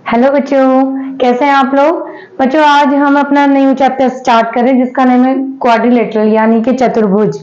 Hello बच्चों, कैसे हैं आप लोग। बच्चों आज हम अपना न्यू चैप्टर स्टार्ट करें जिसका नाम है क्वाड्रिलेटरल यानी कि चतुर्भुज।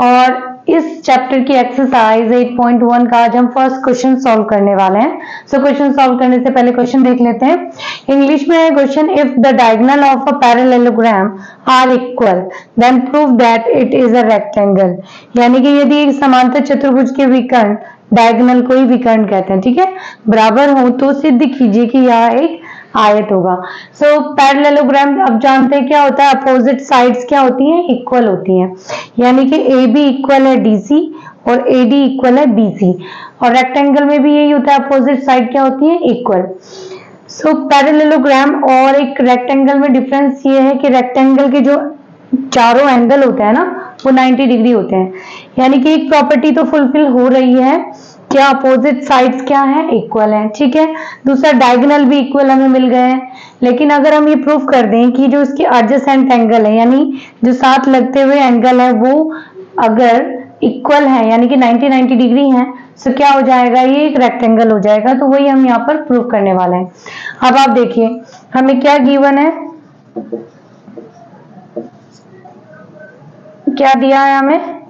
और इस चैप्टर की एक्सरसाइज 8.1 का आज हम फर्स्ट क्वेश्चन सॉल्व करने वाले हैं। सो क्वेश्चन सॉल्व करने से पहले क्वेश्चन देख लेते हैं। इंग्लिश में है question, if the diagonal of a parallelogram are equal then prove that it is a rectangle. यानी कि यदि एक समांतर चतुर्भुज के विकर्ण, डायगोनल को ही विकर्ण कहते हैं, ठीक है, बराबर हो तो सिद्ध कीजिए कि यह एक आयत होगा। सो पैरेललोग्राम अब जानते हैं क्या होता है, अपोजिट साइड्स क्या होती हैं, इक्वल होती हैं। यानी कि ए बी इक्वल है डीसी और ए डी इक्वल है बीसी। और रेक्टेंगल में भी यही होता है, अपोजिट साइड क्या होती है, इक्वल। सो पैरेललोग्राम और एक रेक्टेंगल में डिफरेंस ये है कि रेक्टेंगल के जो चारों एंगल होते हैं ना वो 90 डिग्री होते हैं। यानी कि एक प्रॉपर्टी तो फुलफिल हो रही है, क्या अपोजिट साइड्स क्या है, इक्वल है, ठीक है। दूसरा डायगोनल भी इक्वल हमें मिल गए हैं। लेकिन अगर हम ये प्रूफ कर दें कि जो इसके एडजेसेंट एंगल है यानी जो साथ लगते हुए एंगल है वो अगर इक्वल है यानी कि 90 डिग्री है, तो क्या हो जाएगा, ये एक रेक्टेंगल हो जाएगा। तो वही हम यहाँ पर प्रूफ करने वाले हैं। अब आप देखिए हमें क्या गिवन है, क्या दिया है हमें,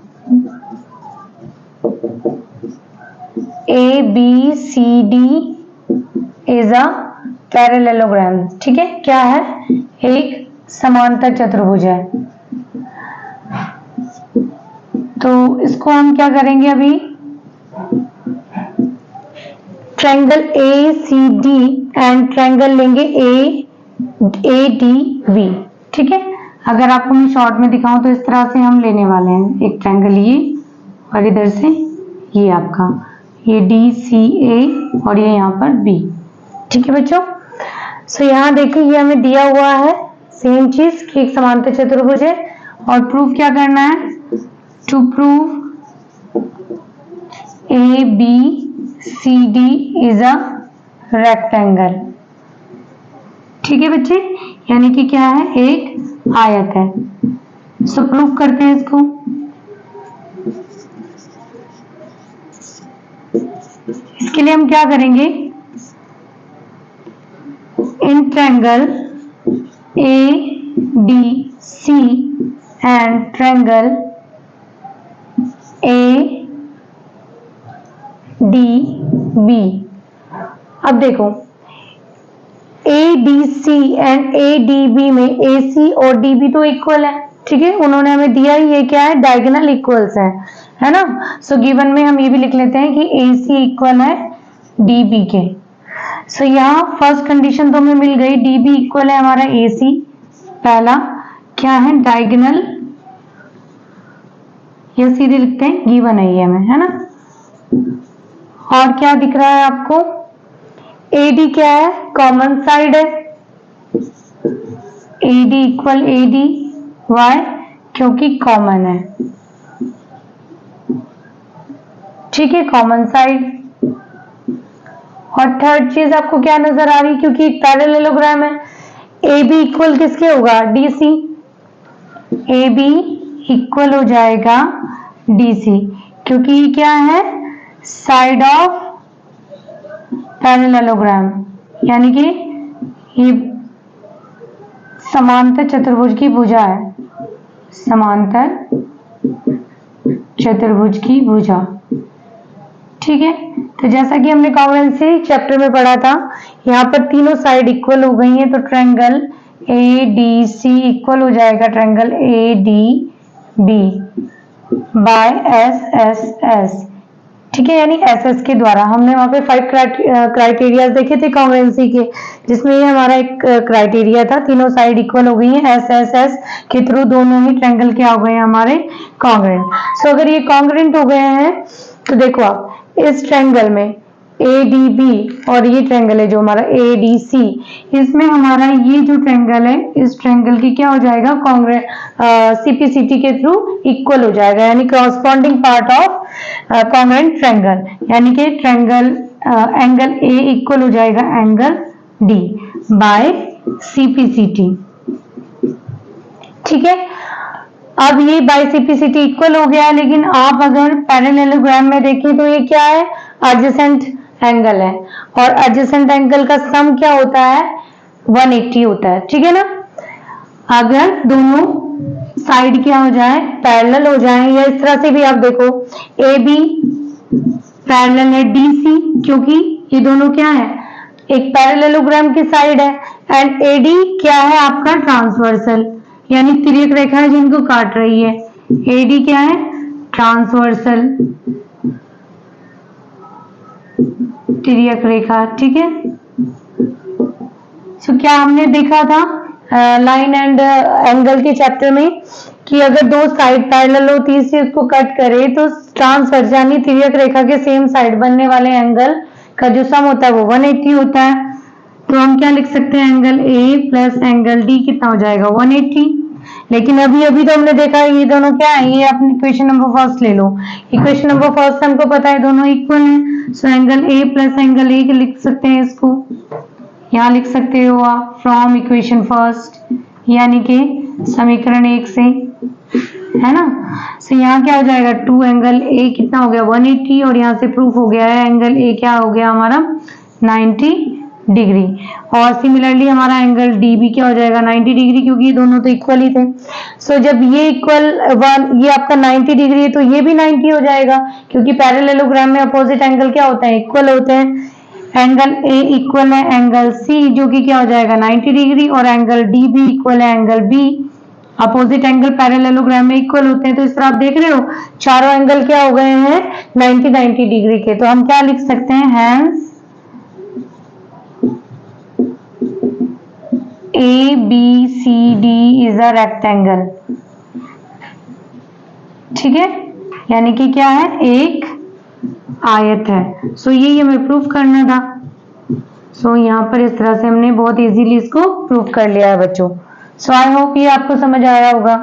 A B C D is a parallelogram, ठीक है, क्या है, एक समांतर चतुर्भुज है। तो इसको हम क्या करेंगे, अभी triangle A C D and triangle लेंगे ए डी बी, ठीक है। अगर आपको मैं शॉर्ट में दिखाऊं तो इस तरह से हम लेने वाले हैं, एक ट्रायंगल ये और इधर से ये आपका ये डी सी ए और ये यहाँ पर बी, ठीक है बच्चों। सो यहाँ देखिए ये हमें दिया हुआ है सेम चीज कि एक समांतर चतुर्भुज है। और प्रूफ क्या करना है, to prove A B C D is a rectangle, ठीक है बच्चे, यानी कि क्या है, एक आयत है। सो प्रूफ करते हैं इसको। इसके लिए हम क्या करेंगे, in triangle A D C and triangle A D B. अब देखो A D C and A D B में ए सी और डी बी तो इक्वल है, ठीक है, उन्होंने हमें दिया ही ये क्या है, डायगोनल इक्वल्स है ना। सो गिवन में हम ये भी लिख लेते हैं कि ए सी इक्वल है डी बी के। सो यहाँ फर्स्ट कंडीशन तो हमें मिल गई, डी बी इक्वल है हमारा ए सी, पहला क्या है, डायगोनल, ये सीधे लिखते हैं, गिवन है ये हमें, है ना। और क्या दिख रहा है आपको, ए डी क्या है, कॉमन साइड है, A D equal A D, Y, क्योंकि कॉमन है, ठीक है, कॉमन साइड। और थर्ड चीज आपको क्या नजर आ रही, क्योंकि एक पैरेललोग्राम है, ए बी इक्वल किसके होगा, D C, A B equal हो जाएगा डी सी, क्योंकि ये क्या है, साइड ऑफ पैरेललोग्राम, यानी कि ये समांतर चतुर्भुज की भुजा है, समांतर चतुर्भुज की भुजा, ठीक है। तो जैसा कि हमने कॉन्ग्रुएंसी चैप्टर में पढ़ा था, यहाँ पर तीनों साइड इक्वल हो गई हैं, तो triangle A D C equal हो जाएगा triangle A D B by S S S, ठीक है, यानी एस एस के द्वारा। हमने वहां पे 5 क्राइटेरिया देखे थे कॉन्ग्रुएंसी के, जिसमें ये हमारा एक क्राइटेरिया था, तीनों साइड इक्वल हो गई हैं, एस एस एस के थ्रू दोनों ही ट्रायंगल क्या हो गए हैं हमारे, कॉन्ग्रुएंट। सो अगर ये कॉन्ग्रुएंट हो गए हैं तो देखो आप इस ट्रायंगल में ए डी बी और ये ट्रायंगल है जो हमारा ए डी सी, इसमें हमारा ये जो ट्रायंगल है इस ट्रायंगल की क्या हो जाएगा, सीपीसीटी के थ्रू इक्वल हो जाएगा, यानी corresponding part of congruent triangle, यानी कि ट्रायंगल एंगल ए इक्वल हो जाएगा एंगल डी बाय सीपीसीटी, ठीक है। अब ये बाय सीपीसीटी इक्वल हो गया है, लेकिन आप अगर पैरेललोग्राम में देखें तो ये क्या है, एडजेसेंट एंगल है और एडजेसेंट एंगल का सम क्या होता है 180 होता है, ठीक है ना। अगर दोनों साइड क्या हो जाए पैरेलल हो जाए, या इस तरह से भी आप देखो ए बी पैरेलल है डी सी, क्योंकि ये दोनों क्या है एक पैरेललोग्राम की साइड है, एंड एडी क्या है आपका ट्रांसवर्सल यानी तिर्यक रेखा है जिनको काट रही है। एडी क्या है ट्रांसवर्सल तिर्यक रेखा, ठीक है। सो क्या हमने देखा था लाइन एंड एंगल के चैप्टर में कि अगर दो साइड पैरेलल हो तीसरी उसको कट करे तो ट्रांसवर्स यानी तिर्यक रेखा के सेम साइड बनने वाले एंगल का जो सम होता है वो 180 होता है। तो हम क्या लिख सकते हैं एंगल ए प्लस एंगल डी कितना हो जाएगा 180। लेकिन अभी अभी तो हमने देखा ये दोनों क्या है, ये अपनी इक्वेशन नंबर फर्स्ट ले लो, इक्वेशन नंबर फर्स्ट हमको पता है दोनों इक्वल हैं। So angle A plus angle A लिख सकते हैं, इसको यहाँ लिख सकते हो आप फ्रॉम इक्वेशन फर्स्ट यानी कि समीकरण 1 से, है ना। सो यहाँ क्या हो जाएगा 2 एंगल ए कितना हो गया 180 और यहाँ से प्रूफ हो गया है एंगल ए क्या हो गया हमारा 90 डिग्री। और सिमिलरली हमारा एंगल डी भी क्या हो जाएगा 90 डिग्री, क्योंकि ये दोनों तो इक्वल ही थे। सो जब ये इक्वल ये आपका 90 डिग्री है तो ये भी 90 हो जाएगा, क्योंकि पैरेललोग्राम में अपोजिट एंगल क्या होता है इक्वल होते हैं। एंगल ए इक्वल है एंगल सी जो कि क्या हो जाएगा 90 डिग्री, और एंगल डी भी इक्वल है angle B. Opposite angle parallelogram में इक्वल होते हैं, तो इस तरह आप देख रहे हो चारों एंगल क्या हो गए हैं 90 डिग्री के। तो हम क्या लिख सकते हैं hence A B C D is a rectangle, ठीक है, यानी कि क्या है एक आयत है। सो ये हमें प्रूफ करना था। सो यहाँ पर इस तरह से हमने बहुत इजीली इसको प्रूफ कर लिया है बच्चों। सो आई होप ये आपको समझ आया होगा।